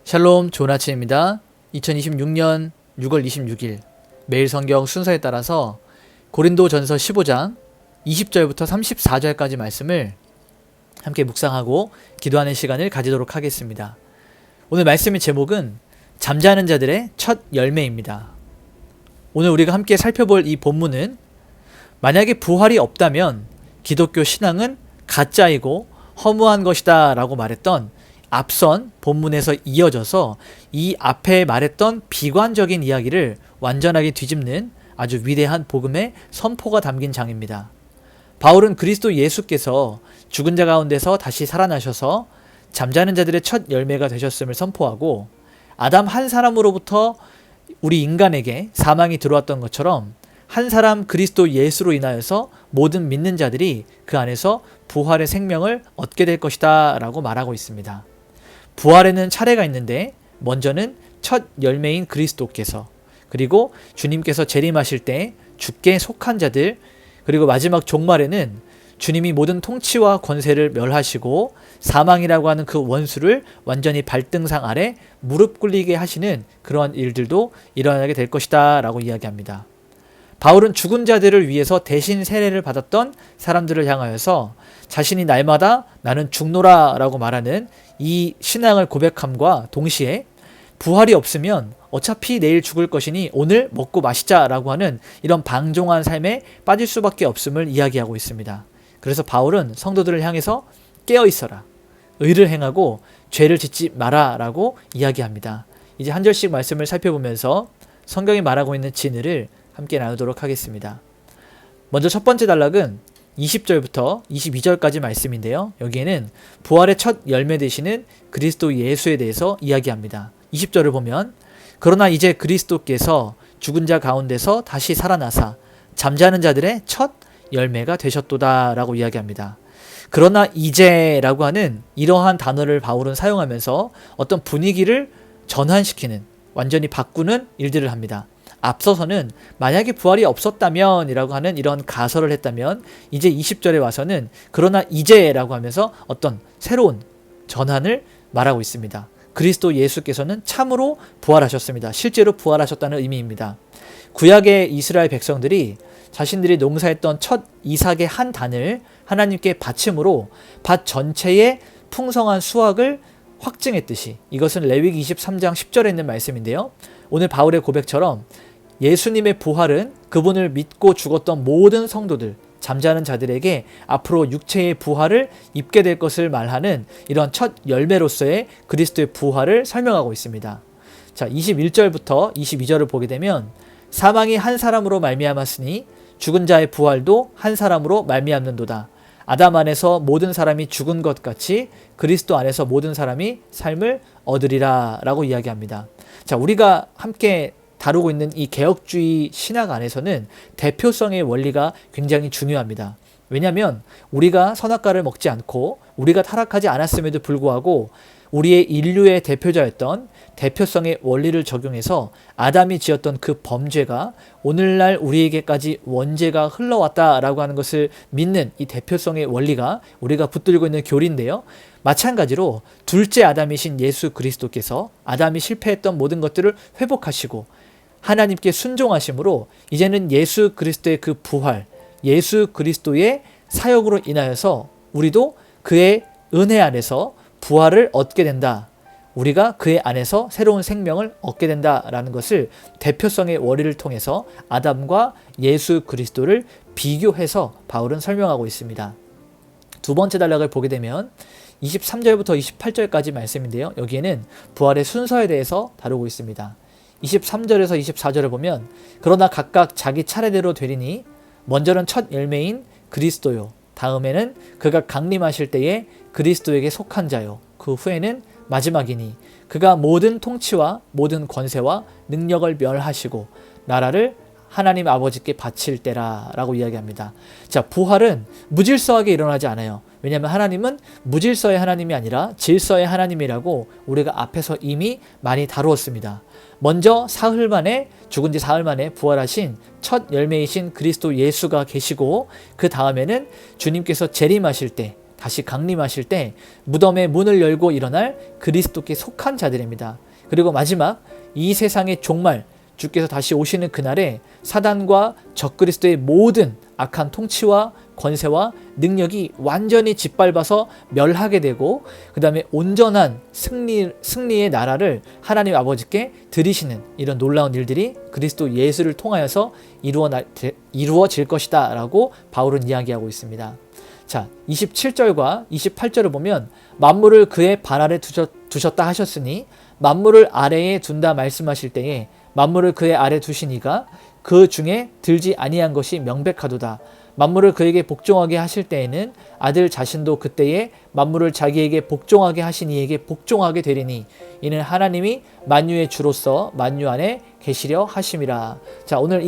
샬롬, 좋은 아침입니다. 2026년 6월 26일 매일 성경 순서에 따라서 고린도전서 15장 20절부터 34절까지 말씀을 함께 묵상하고 기도하는 시간을 가지도록 하겠습니다. 오늘 말씀의 제목은 잠자는 자들의 첫 열매입니다. 오늘 우리가 함께 살펴볼 이 본문은 만약에 부활이 없다면 기독교 신앙은 가짜이고 허무한 것이다 라고 말했던 앞선 본문에서 이어져서 이 앞에 말했던 비관적인 이야기를 완전하게 뒤집는 아주 위대한 복음의 선포가 담긴 장입니다. 바울은 그리스도 예수께서 죽은 자 가운데서 다시 살아나셔서 잠자는 자들의 첫 열매가 되셨음을 선포하고, 아담 한 사람으로부터 우리 인간에게 사망이 들어왔던 것처럼 한 사람 그리스도 예수로 인하여서 모든 믿는 자들이 그 안에서 부활의 생명을 얻게 될 것이다 라고 말하고 있습니다. 부활에는 차례가 있는데 먼저는 첫 열매인 그리스도께서, 그리고 주님께서 재림하실 때 주께 속한 자들, 그리고 마지막 종말에는 주님이 모든 통치와 권세를 멸하시고 사망이라고 하는 그 원수를 완전히 발등상 아래 무릎 꿇리게 하시는 그러한 일들도 일어나게 될 것이다 라고 이야기합니다. 바울은 죽은 자들을 위해서 대신 세례를 받았던 사람들을 향하여서 자신이 날마다 나는 죽노라 라고 말하는 이 신앙을 고백함과 동시에 부활이 없으면 어차피 내일 죽을 것이니 오늘 먹고 마시자 라고 하는 이런 방종한 삶에 빠질 수밖에 없음을 이야기하고 있습니다. 그래서 바울은 성도들을 향해서 깨어 있어라, 의를 행하고 죄를 짓지 마라 라고 이야기합니다. 이제 한 절씩 말씀을 살펴보면서 성경이 말하고 있는 진리를 함께 나누도록 하겠습니다. 먼저 첫 번째 단락은 20절부터 22절까지 말씀인데요. 여기에는 부활의 첫 열매 되시는 그리스도 예수에 대해서 이야기합니다. 20절을 보면, 그러나 이제 그리스도께서 죽은 자 가운데서 다시 살아나사 잠자는 자들의 첫 열매가 되셨도다 라고 이야기합니다. 그러나 이제라고 하는 이러한 단어를 바울은 사용하면서 어떤 분위기를 전환시키는, 완전히 바꾸는 일들을 합니다. 앞서서는 만약에 부활이 없었다면 이라고 하는 이런 가설을 했다면, 이제 20절에 와서는 그러나 이제라고 하면서 어떤 새로운 전환을 말하고 있습니다. 그리스도 예수께서는 참으로 부활하셨습니다. 실제로 부활하셨다는 의미입니다. 구약의 이스라엘 백성들이 자신들이 농사했던 첫 이삭의 한 단을 하나님께 바침으로 밭 전체의 풍성한 수확을 확증했듯이, 이것은 레위기 23장 10절에 있는 말씀인데요. 오늘 바울의 고백처럼 예수님의 부활은 그분을 믿고 죽었던 모든 성도들, 잠자는 자들에게 앞으로 육체의 부활을 입게 될 것을 말하는 이런 첫 열매로서의 그리스도의 부활을 설명하고 있습니다. 자, 21절부터 22절을 보게 되면, 사망이 한 사람으로 말미암았으니 죽은 자의 부활도 한 사람으로 말미암는도다. 아담 안에서 모든 사람이 죽은 것 같이 그리스도 안에서 모든 사람이 삶을 얻으리라 라고 이야기합니다. 자, 우리가 함께 다루고 있는 이 개혁주의 신학 안에서는 대표성의 원리가 굉장히 중요합니다. 왜냐하면 우리가 선악과를 먹지 않고 우리가 타락하지 않았음에도 불구하고 우리의 인류의 대표자였던 대표성의 원리를 적용해서 아담이 지었던 그 범죄가 오늘날 우리에게까지 원죄가 흘러왔다라고 하는 것을 믿는 이 대표성의 원리가 우리가 붙들고 있는 교리인데요. 마찬가지로 둘째 아담이신 예수 그리스도께서 아담이 실패했던 모든 것들을 회복하시고 하나님께 순종하심으로 이제는 예수 그리스도의 그 부활, 예수 그리스도의 사역으로 인하여서 우리도 그의 은혜 안에서 부활을 얻게 된다. 우리가 그의 안에서 새로운 생명을 얻게 된다라는 것을 대표성의 원리를 통해서 아담과 예수 그리스도를 비교해서 바울은 설명하고 있습니다. 두 번째 단락을 보게 되면 23절부터 28절까지 말씀인데요. 여기에는 부활의 순서에 대해서 다루고 있습니다. 23절에서 24절을 보면, 그러나 각각 자기 차례대로 되리니 먼저는 첫 열매인 그리스도요, 다음에는 그가 강림하실 때에 그리스도에게 속한 자요, 그 후에는 마지막이니 그가 모든 통치와 모든 권세와 능력을 멸하시고 나라를 하나님 아버지께 바칠 때라 라고 이야기합니다. 자, 부활은 무질서하게 일어나지 않아요. 왜냐하면 하나님은 무질서의 하나님이 아니라 질서의 하나님이라고 우리가 앞에서 이미 많이 다루었습니다. 먼저 사흘 만에, 죽은 지 사흘 만에 부활하신 첫 열매이신 그리스도 예수가 계시고, 그 다음에는 주님께서 재림하실 때 다시 강림하실 때 무덤의 문을 열고 일어날 그리스도께 속한 자들입니다. 그리고 마지막 이 세상의 종말, 주께서 다시 오시는 그날에 사단과 적그리스도의 모든 악한 통치와 권세와 능력이 완전히 짓밟아서 멸하게 되고, 그 다음에 온전한 승리의 나라를 하나님 아버지께 드리시는 이런 놀라운 일들이 그리스도 예수를 통하여서 이루어질 것이다 라고 바울은 이야기하고 있습니다. 자, 27절과 28절을 보면 만물을 그의 발 아래 두셨다 하셨으니 만물을 아래에 둔다 말씀하실 때에 만물을 그의 아래 두시니가 그 중에 들지 아니한 것이 명백하도다. 만물을 그에게 복종하게 하실 때에는 아들 자신도 그때에 만물을 자기에게 복종하게 하신 이에게 복종하게 되리니 이는 하나님이 만유의 주로서 만유 안에 계시려 하심이라. 자, 오늘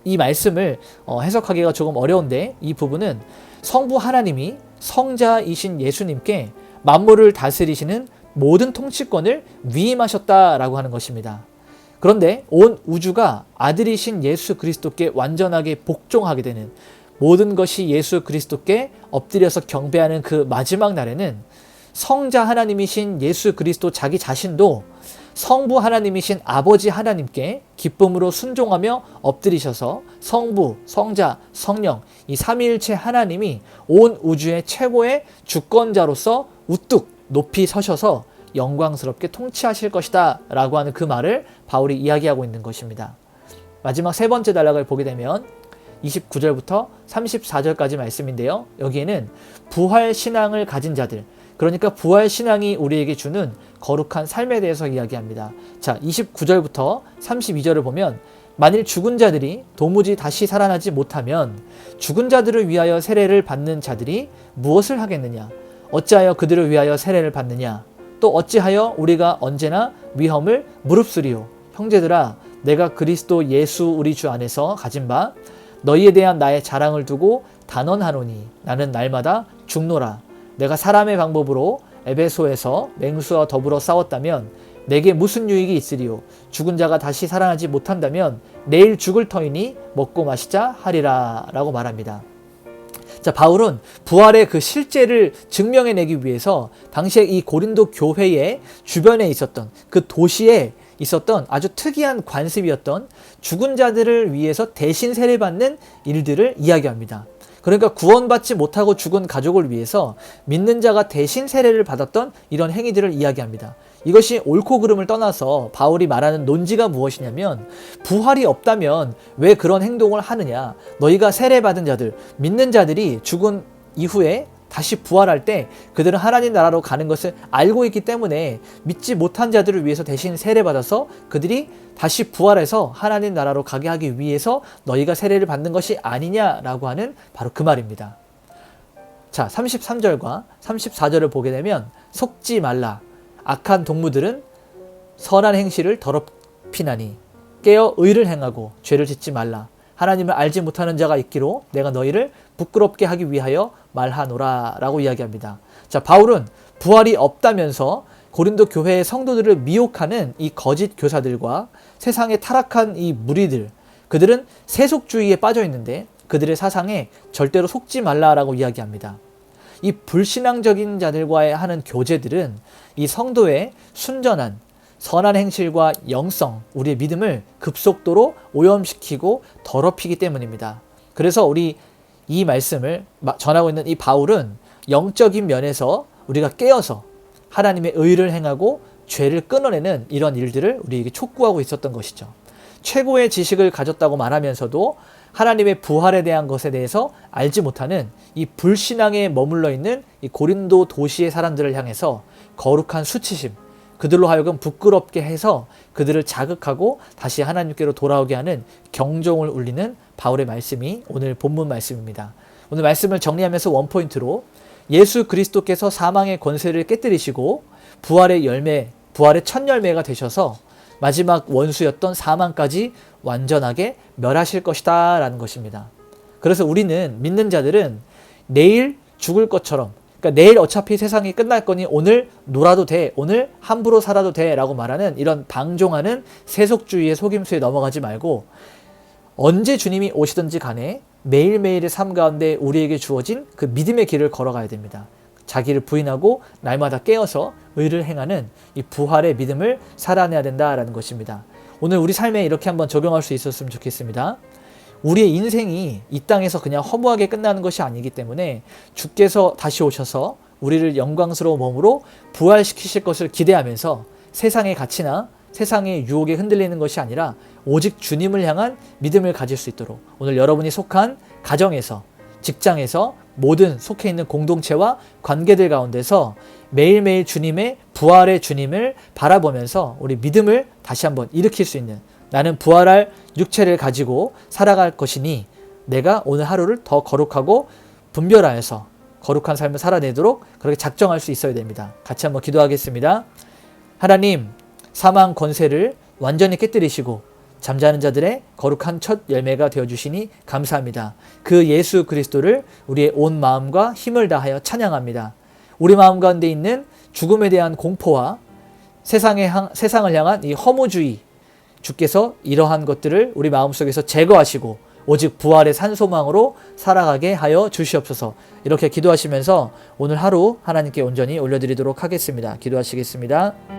이 말씀을 해석하기가 조금 어려운데, 이 부분은 성부 하나님이 성자이신 예수님께 만물을 다스리시는 모든 통치권을 위임하셨다라고 하는 것입니다. 그런데 온 우주가 아들이신 예수 그리스도께 완전하게 복종하게 되는, 모든 것이 예수 그리스도께 엎드려서 경배하는 그 마지막 날에는 성자 하나님이신 예수 그리스도 자기 자신도 성부 하나님이신 아버지 하나님께 기쁨으로 순종하며 엎드리셔서 성부, 성자, 성령 이 삼위일체 하나님이 온 우주의 최고의 주권자로서 우뚝 높이 서셔서 영광스럽게 통치하실 것이다 라고 하는 그 말을 바울이 이야기하고 있는 것입니다. 마지막 세 번째 단락을 보게 되면 29절부터 34절까지 말씀인데요. 여기에는 부활신앙을 가진 자들, 그러니까 부활신앙이 우리에게 주는 거룩한 삶에 대해서 이야기합니다. 자, 29절부터 32절을 보면 만일 죽은 자들이 도무지 다시 살아나지 못하면 죽은 자들을 위하여 세례를 받는 자들이 무엇을 하겠느냐? 어찌하여 그들을 위하여 세례를 받느냐? 또 어찌하여 우리가 언제나 위험을 무릅쓰리요? 형제들아, 내가 그리스도 예수 우리 주 안에서 가진 바 너희에 대한 나의 자랑을 두고 단언하노니 나는 날마다 죽노라. 내가 사람의 방법으로 에베소에서 맹수와 더불어 싸웠다면 내게 무슨 유익이 있으리요? 죽은 자가 다시 살아나지 못한다면 내일 죽을 터이니 먹고 마시자 하리라 라고 말합니다. 자, 바울은 부활의 그 실제를 증명해내기 위해서 당시에 이 고린도 교회의 주변에 있었던 그 도시에 있었던 아주 특이한 관습이었던 죽은 자들을 위해서 대신 세례받는 일들을 이야기합니다. 그러니까 구원받지 못하고 죽은 가족을 위해서 믿는 자가 대신 세례를 받았던 이런 행위들을 이야기합니다. 이것이 옳고 그름을 떠나서 바울이 말하는 논지가 무엇이냐면, 부활이 없다면 왜 그런 행동을 하느냐? 너희가 세례받은 자들, 믿는 자들이 죽은 이후에 다시 부활할 때 그들은 하나님 나라로 가는 것을 알고 있기 때문에 믿지 못한 자들을 위해서 대신 세례받아서 그들이 다시 부활해서 하나님 나라로 가게 하기 위해서 너희가 세례를 받는 것이 아니냐라고 하는 바로 그 말입니다. 자, 33절과 34절을 보게 되면 속지 말라. 악한 동무들은 선한 행실을 더럽히나니 깨어 의를 행하고 죄를 짓지 말라. 하나님을 알지 못하는 자가 있기로 내가 너희를 부끄럽게 하기 위하여 말하노라 라고 이야기합니다. 자, 바울은 부활이 없다면서 고린도 교회의 성도들을 미혹하는 이 거짓 교사들과 세상에 타락한 이 무리들, 그들은 세속주의에 빠져 있는데 그들의 사상에 절대로 속지 말라라고 이야기합니다. 이 불신앙적인 자들과의 하는 교제들은 이 성도의 순전한 선한 행실과 영성, 우리의 믿음을 급속도로 오염시키고 더럽히기 때문입니다. 그래서 우리 이 말씀을 전하고 있는 이 바울은 영적인 면에서 우리가 깨어서 하나님의 의를 행하고 죄를 끊어내는 이런 일들을 우리에게 촉구하고 있었던 것이죠. 최고의 지식을 가졌다고 말하면서도 하나님의 부활에 대한 것에 대해서 알지 못하는 이 불신앙에 머물러 있는 이 고린도 도시의 사람들을 향해서 거룩한 수치심, 그들로 하여금 부끄럽게 해서 그들을 자극하고 다시 하나님께로 돌아오게 하는 경종을 울리는 바울의 말씀이 오늘 본문 말씀입니다. 오늘 말씀을 정리하면서 원포인트로 예수 그리스도께서 사망의 권세를 깨뜨리시고 부활의 열매, 부활의 첫 열매가 되셔서 마지막 원수였던 사망까지 완전하게 멸하실 것이다 라는 것입니다. 그래서 우리는 믿는 자들은 내일 죽을 것처럼, 그러니까 내일 어차피 세상이 끝날 거니 오늘 놀아도 돼, 오늘 함부로 살아도 돼 라고 말하는 이런 방종하는 세속주의의 속임수에 넘어가지 말고 언제 주님이 오시든지 간에 매일매일의 삶 가운데 우리에게 주어진 그 믿음의 길을 걸어가야 됩니다. 자기를 부인하고 날마다 깨어서 의를 행하는 이 부활의 믿음을 살아내야 된다라는 것입니다. 오늘 우리 삶에 이렇게 한번 적용할 수 있었으면 좋겠습니다. 우리의 인생이 이 땅에서 그냥 허무하게 끝나는 것이 아니기 때문에 주께서 다시 오셔서 우리를 영광스러운 몸으로 부활시키실 것을 기대하면서 세상의 가치나 세상의 유혹에 흔들리는 것이 아니라 오직 주님을 향한 믿음을 가질 수 있도록 오늘 여러분이 속한 가정에서, 직장에서, 모든 속해 있는 공동체와 관계들 가운데서 매일매일 주님의 부활의 주님을 바라보면서 우리 믿음을 다시 한번 일으킬 수 있는, 나는 부활할 육체를 가지고 살아갈 것이니 내가 오늘 하루를 더 거룩하고 분별하여서 거룩한 삶을 살아내도록 그렇게 작정할 수 있어야 됩니다. 같이 한번 기도하겠습니다. 하나님, 사망 권세를 완전히 깨뜨리시고 잠자는 자들의 거룩한 첫 열매가 되어주시니 감사합니다. 그 예수 그리스도를 우리의 온 마음과 힘을 다하여 찬양합니다. 우리 마음 가운데 있는 죽음에 대한 공포와 세상을 향한 이 허무주의, 주께서 이러한 것들을 우리 마음속에서 제거하시고 오직 부활의 산소망으로 살아가게 하여 주시옵소서. 이렇게 기도하시면서 오늘 하루 하나님께 온전히 올려드리도록 하겠습니다. 기도하시겠습니다.